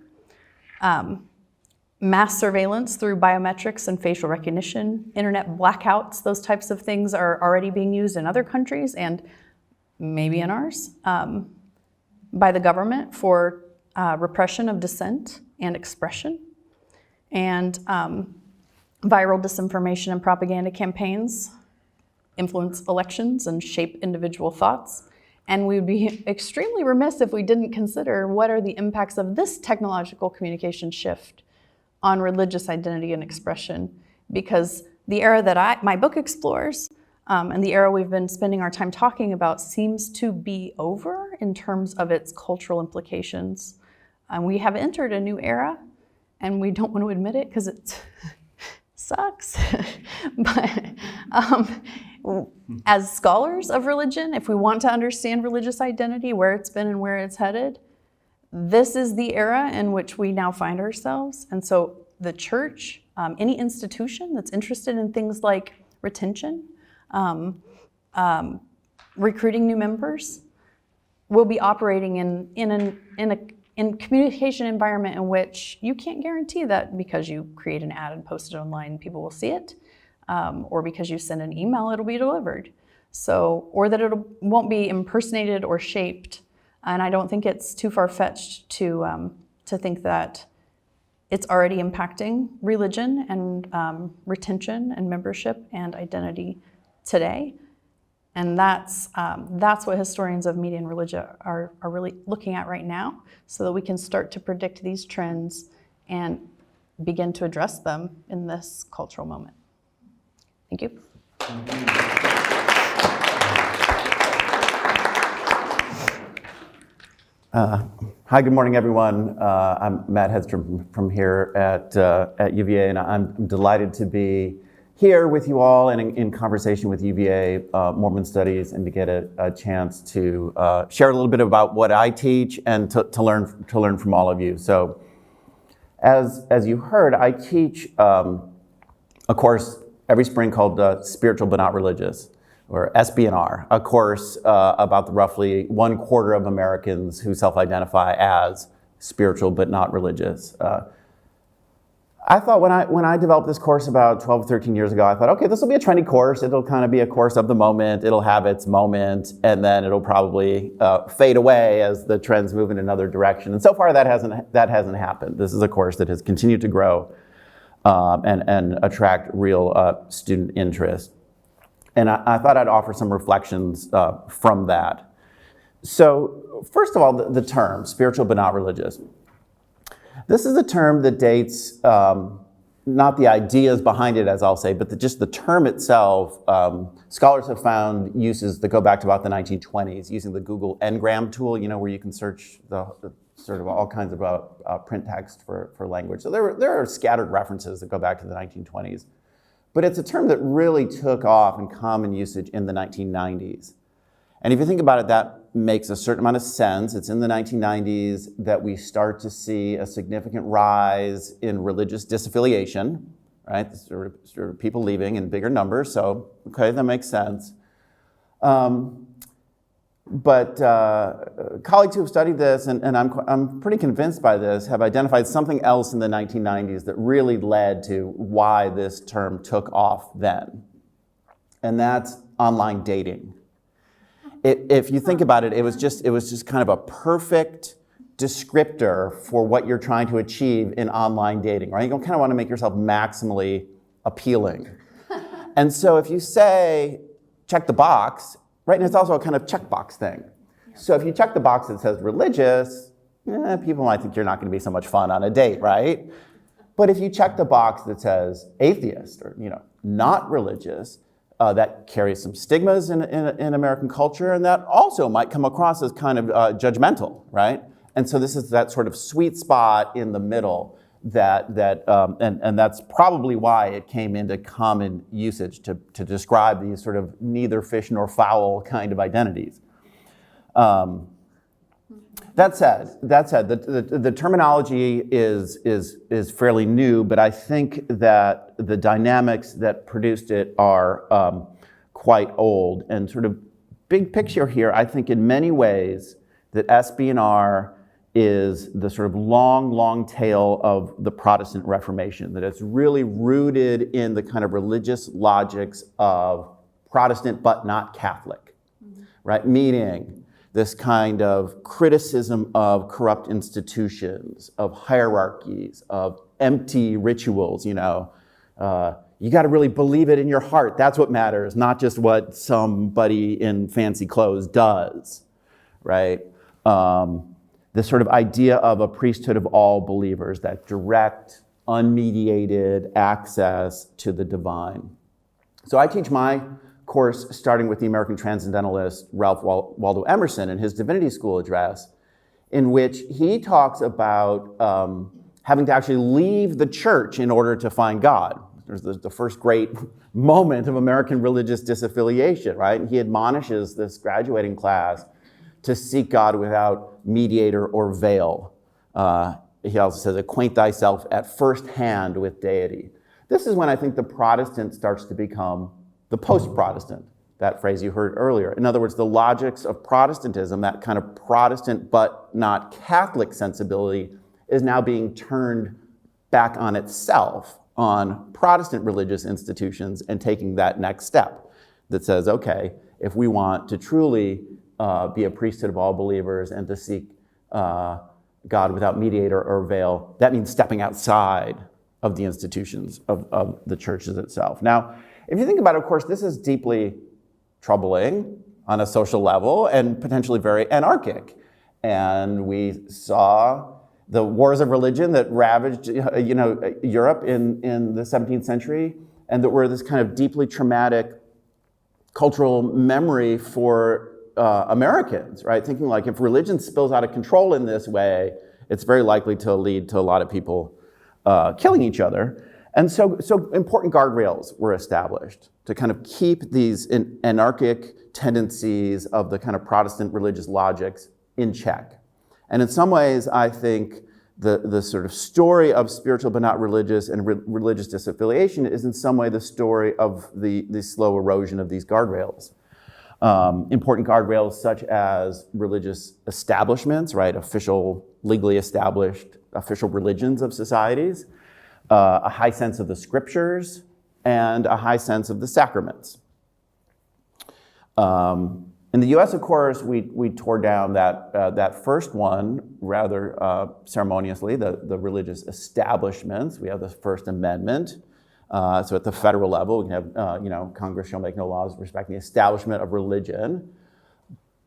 Mass surveillance through biometrics and facial recognition, internet blackouts, those types of things are already being used in other countries and maybe in ours by the government for repression of dissent and expression. And viral disinformation and propaganda campaigns influence elections and shape individual thoughts. And we would be extremely remiss if we didn't consider what are the impacts of this technological communication shift on religious identity and expression, because the era that my book explores and the era we've been spending our time talking about seems to be over in terms of its cultural implications. We have entered a new era, and we don't want to admit it because it sucks. But as scholars of religion, if we want to understand religious identity, where it's been and where it's headed, this is the era in which we now find ourselves. And so the church, any institution that's interested in things like retention, recruiting new members, will be operating in a communication environment in which you can't guarantee that because you create an ad and post it online, people will see it, or because you send an email, it'll be delivered. So, or that it won't be impersonated or shaped. And I don't think it's too far-fetched to think that it's already impacting religion and retention and membership and identity today. And that's what historians of media and religion are really looking at right now, so that we can start to predict these trends and begin to address them in this cultural moment. Thank you.
Hi, good morning, everyone. I'm Matt Hedstrom from here at UVA, and I'm delighted to be here with you all and in conversation with UVA Mormon Studies, and to get a chance to share a little bit about what I teach and to learn from all of you. So, as you heard, I teach a course every spring called Spiritual But Not Religious, or SBNR, a course about the roughly 1/4 of Americans who self-identify as spiritual but not religious. I thought when I developed this course about 12, 13 years ago, I thought, okay, this will be a trendy course. It'll kind of be a course of the moment. It'll have its moment, and then it'll probably fade away as the trends move in another direction. And so far, that hasn't happened. This is a course that has continued to grow and attract real student interest. And I thought I'd offer some reflections from that. So first of all, the term, spiritual but not religious. This is a term that dates, not the ideas behind it, as I'll say, but just the term itself. Scholars have found uses that go back to about the 1920s, using the Google Ngram tool, where you can search the sort of all kinds of print text for language. So there are scattered references that go back to the 1920s. But it's a term that really took off in common usage in the 1990s. And if you think about it, that makes a certain amount of sense. It's in the 1990s that we start to see a significant rise in religious disaffiliation, right? Sort of people leaving in bigger numbers, so okay, that makes sense. But colleagues who have studied this, and I'm pretty convinced by this, have identified something else in the 1990s that really led to why this term took off then. And that's online dating. If you think about it, it was just kind of a perfect descriptor for what you're trying to achieve in online dating, right? You kind of want to make yourself maximally appealing. And so if you say, check the box, right, and it's also a kind of checkbox thing. So if you check the box that says religious, people might think you're not going to be so much fun on a date, right? But if you check the box that says atheist or not religious, that carries some stigmas in American culture, and that also might come across as kind of judgmental, right? And so this is that sort of sweet spot in the middle and that's probably why it came into common usage to describe these sort of neither fish nor fowl kind of identities. That said, the terminology is fairly new, but I think that the dynamics that produced it are quite old. And sort of big picture here, I think in many ways that SB&R is the sort of long tail of the Protestant Reformation, that it's really rooted in the kind of religious logics of Protestant but not Catholic, right? Meaning this kind of criticism of corrupt institutions, of hierarchies, of empty rituals, you know. You got to really believe it in your heart. That's what matters, not just what somebody in fancy clothes does, right? This sort of idea of a priesthood of all believers, that direct, unmediated access to the divine. So I teach my course starting with the American transcendentalist Ralph Waldo Emerson in his Divinity School address, in which he talks about having to actually leave the church in order to find God. There's the first great moment of American religious disaffiliation, right? And he admonishes this graduating class to seek God without mediator or veil. He also says, acquaint thyself at first hand with deity. This is when I think the Protestant starts to become the post-Protestant, that phrase you heard earlier. In other words, the logics of Protestantism, that kind of Protestant but not Catholic sensibility, is now being turned back on itself, on Protestant religious institutions, and taking that next step that says, okay, if we want to truly be a priesthood of all believers and to seek God without mediator or veil, that means stepping outside of the institutions of the churches itself. Now, if you think about it, of course, this is deeply troubling on a social level and potentially very anarchic. And we saw the wars of religion that ravaged, Europe in the 17th century, and that were this kind of deeply traumatic cultural memory for Americans, right? Thinking like, if religion spills out of control in this way, it's very likely to lead to a lot of people killing each other. And so important guardrails were established to kind of keep these anarchic tendencies of the kind of Protestant religious logics in check. And in some ways, I think the sort of story of spiritual but not religious and religious disaffiliation is in some way the story of the slow erosion of these guardrails. Important guardrails such as religious establishments, right? Legally established official religions of societies, a high sense of the scriptures, and a high sense of the sacraments. In the US, of course, we tore down that first one rather ceremoniously, the religious establishments. We have the First Amendment. So at the federal level, we can have, Congress shall make no laws respecting the establishment of religion.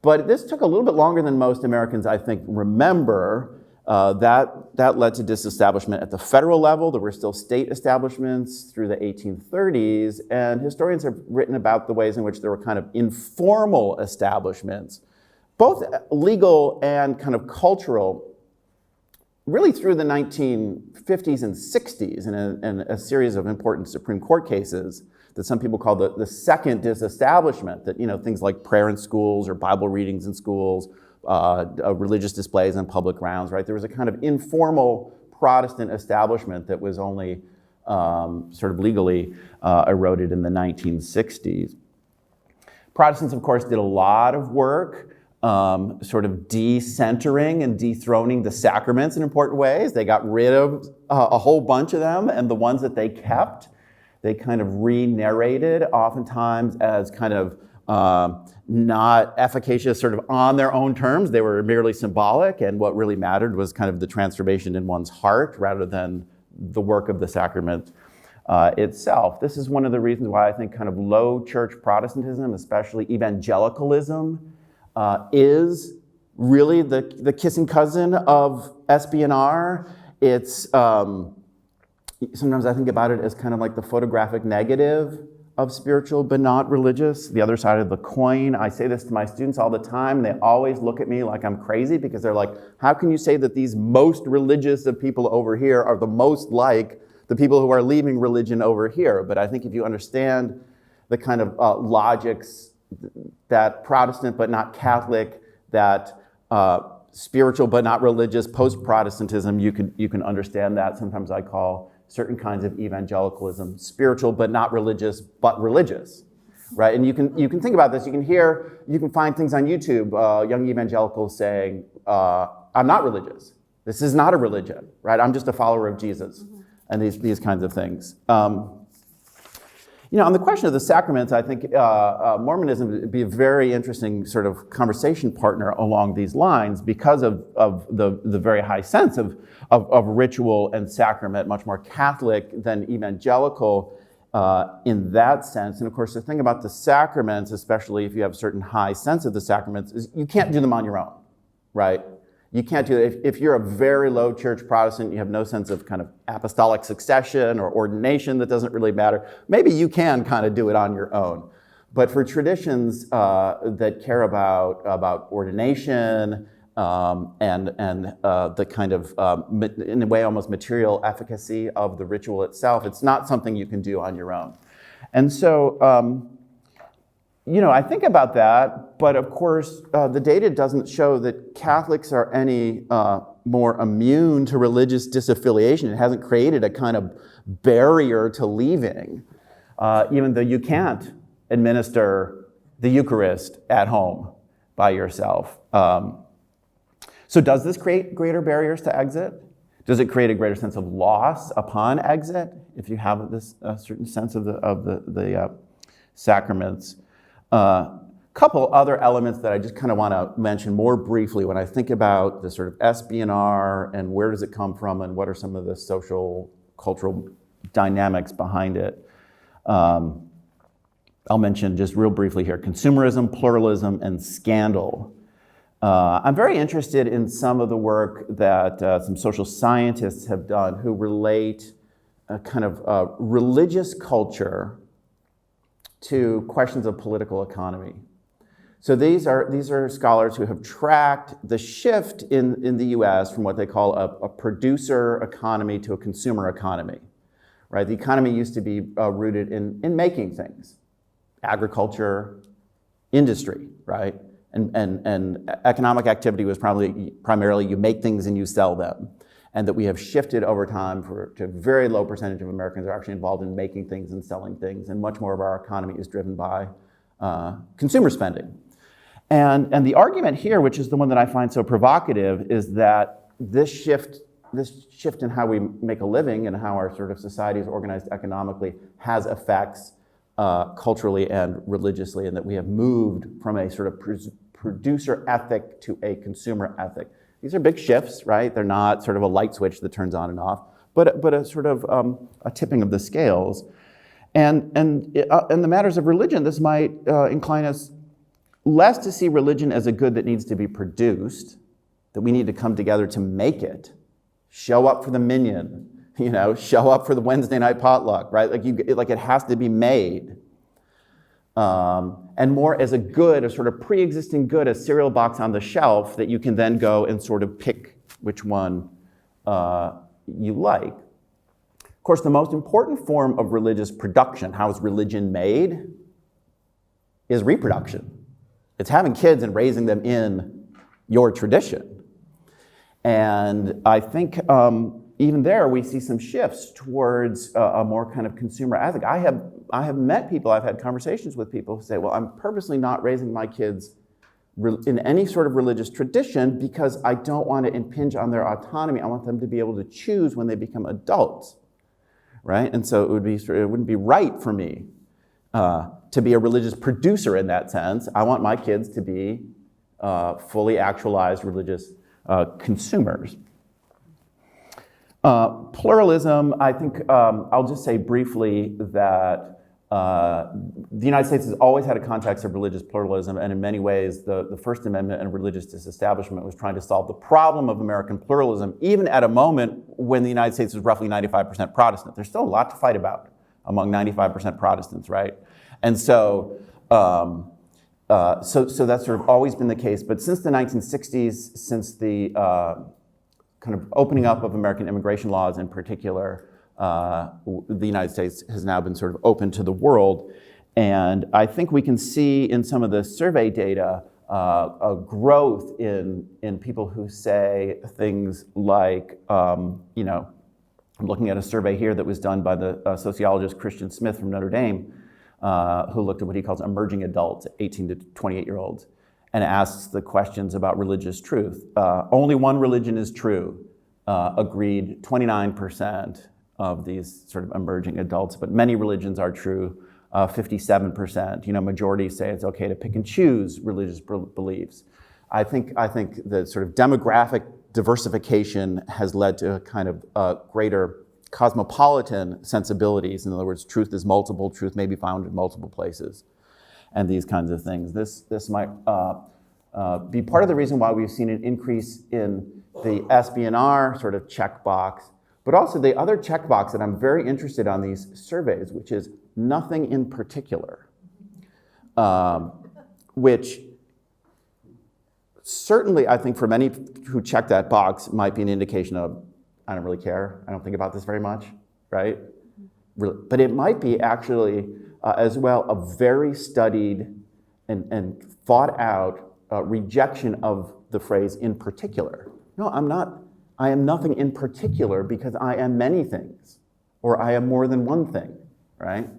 But this took a little bit longer than most Americans, I think, remember. That led to disestablishment at the federal level. There were still state establishments through the 1830s, and historians have written about the ways in which there were kind of informal establishments, both legal and kind of cultural, really through the 1950s and 60s in a series of important Supreme Court cases that some people call the second disestablishment, that, things like prayer in schools or Bible readings in schools, religious displays on public grounds, right? There was a kind of informal Protestant establishment that was only sort of legally eroded in the 1960s. Protestants, of course, did a lot of work sort of decentering and dethroning the sacraments in important ways. They got rid of a whole bunch of them, and the ones that they kept, they kind of re-narrated, oftentimes as kind of not efficacious sort of on their own terms. They were merely symbolic, and what really mattered was kind of the transformation in one's heart rather than the work of the sacrament itself. This is one of the reasons why I think kind of low church Protestantism, especially evangelicalism, is really the kissing cousin of SB&R. It's sometimes I think about it as kind of like the photographic negative of spiritual but not religious, the other side of the coin. I say this to my students all the time. They always look at me like I'm crazy because they're like, how can you say that these most religious of people over here are the most like the people who are leaving religion over here? But I think if you understand the kind of logics that Protestant but not Catholic, that spiritual but not religious, post-Protestantism, you can understand that. Sometimes I call certain kinds of evangelicalism spiritual but not religious, but religious, right? And you can think about this. You can find things on YouTube, young evangelicals saying, I'm not religious. This is not a religion, right? I'm just a follower of Jesus, and these kinds of things. On the question of the sacraments, I think Mormonism would be a very interesting sort of conversation partner along these lines because of the very high sense of ritual and sacrament, much more Catholic than evangelical in that sense. And of course, the thing about the sacraments, especially if you have a certain high sense of the sacraments, is you can't do them on your own, right? You can't do it. If you're a very low church Protestant, you have no sense of kind of apostolic succession or ordination, that doesn't really matter. Maybe you can kind of do it on your own. But for traditions that care about ordination and the kind of, in a way, almost material efficacy of the ritual itself, it's not something you can do on your own. And so, I think about that, but of course, the data doesn't show that Catholics are any more immune to religious disaffiliation. It hasn't created a kind of barrier to leaving, even though you can't administer the Eucharist at home by yourself. So does this create greater barriers to exit? Does it create a greater sense of loss upon exit if you have this certain sense of the sacraments? Couple other elements that I just kind of want to mention more briefly when I think about the sort of SB&R and where does it come from and what are some of the social, cultural dynamics behind it. I'll mention just real briefly here, consumerism, pluralism, and scandal. I'm very interested in some of the work that some social scientists have done who relate a kind of religious culture to questions of political economy. So these are scholars who have tracked the shift in the US from what they call a producer economy to a consumer economy, right? The economy used to be rooted in making things, agriculture, industry, right? And economic activity was primarily you make things and you sell them. And that we have shifted over time to a very low percentage of Americans are actually involved in making things and selling things, and much more of our economy is driven by consumer spending. And the argument here, which is the one that I find so provocative, is that this shift in how we make a living and how our sort of society is organized economically has effects culturally and religiously, and that we have moved from a sort of producer ethic to a consumer ethic. These are big shifts, right? They're not sort of a light switch that turns on and off, but a sort of a tipping of the scales. And in the matters of religion, this might incline us less to see religion as a good that needs to be produced, that we need to come together to make it, show up for the minyan, show up for the Wednesday night potluck, right? Like it has to be made. And more as a good, a sort of pre-existing good, a cereal box on the shelf that you can then go and sort of pick which one you like. Of course, the most important form of religious production, how is religion made, is reproduction. It's having kids and raising them in your tradition. And I think even there we see some shifts towards a more kind of consumer ethic. I have met people, I've had conversations with people who say, well, I'm purposely not raising my kids in any sort of religious tradition because I don't want to impinge on their autonomy. I want them to be able to choose when they become adults, right? And so it wouldn't be right for me to be a religious producer in that sense. I want my kids to be fully actualized religious consumers. Pluralism, I think I'll just say briefly that the United States has always had a context of religious pluralism, and in many ways the First Amendment and religious disestablishment was trying to solve the problem of American pluralism, even at a moment when the United States was roughly 95% Protestant. There's still a lot to fight about among 95% Protestants, right? And so, so that's sort of always been the case. But since the 1960s, since the kind of opening up of American immigration laws in particular, the United States has now been sort of open to the world. And I think we can see in some of the survey data a growth in people who say things like, you know, I'm looking at a survey here that was done by the sociologist Christian Smith from Notre Dame, who looked at what he calls emerging adults, 18 to 28-year-olds, and asks the questions about religious truth. Only one religion is true, agreed 29% of these sort of emerging adults, but many religions are true, 57%. You know, majorities say it's okay to pick and choose religious beliefs. I think the sort of demographic diversification has led to a kind of greater cosmopolitan sensibilities. In other words, truth is multiple, truth may be found in multiple places, and these kinds of things. This might be part of the reason why we've seen an increase in the SBNR sort of checkbox, but also the other checkbox that I'm very interested on these surveys, which is nothing in particular, which certainly I think for many who check that box might be an indication of, I don't really care, I don't think about this very much, right? But it might be actually as well a very studied and thought out rejection of the phrase in particular. No, I am nothing in particular because I am many things, or I am more than one thing, right?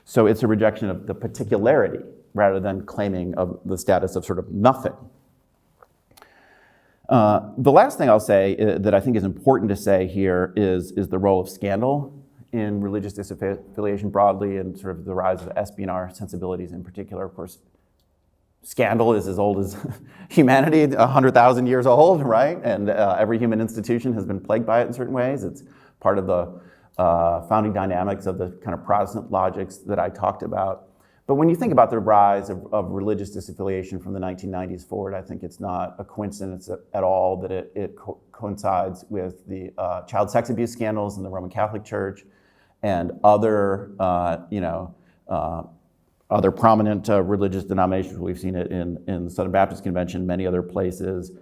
So it's a rejection of the particularity rather than claiming of the status of sort of nothing. The last thing I'll say that I think is important to say here is the role of scandal in religious disaffiliation broadly and sort of the rise of SBNR sensibilities in particular. Of course, scandal is as old as humanity, 100,000 years old, right? And every human institution has been plagued by it in certain ways. It's part of the founding dynamics of the kind of Protestant logics that I talked about. But when you think about the rise of religious disaffiliation from the 1990s forward, I think it's not a coincidence at all that it coincides with the child sex abuse scandals in the Roman Catholic Church and other, other prominent religious denominations. We've seen it in the Southern Baptist Convention, many other places.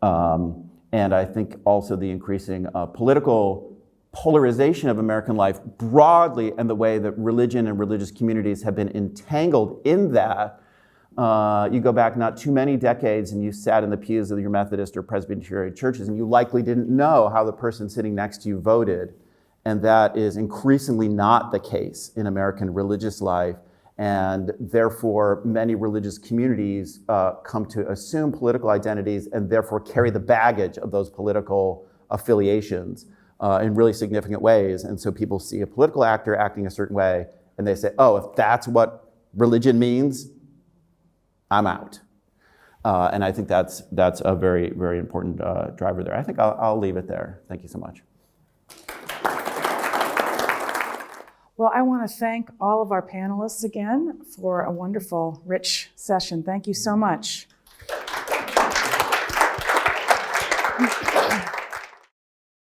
And I think also the increasing political polarization of American life broadly and the way that religion and religious communities have been entangled in that. You go back not too many decades and you sat in the pews of your Methodist or Presbyterian churches and you likely didn't know how the person sitting next to you voted. And that is increasingly not the case in American religious life. And therefore, many religious communities come to assume political identities and therefore carry the baggage of those political affiliations in really significant ways. And so people see a political actor acting a certain way and they say, oh, if that's what religion means, I'm out. And I think that's a very, very important driver there. I think I'll leave it there. Thank you so much.
Well, I want to thank all of our panelists again for a wonderful, rich session. Thank you so much.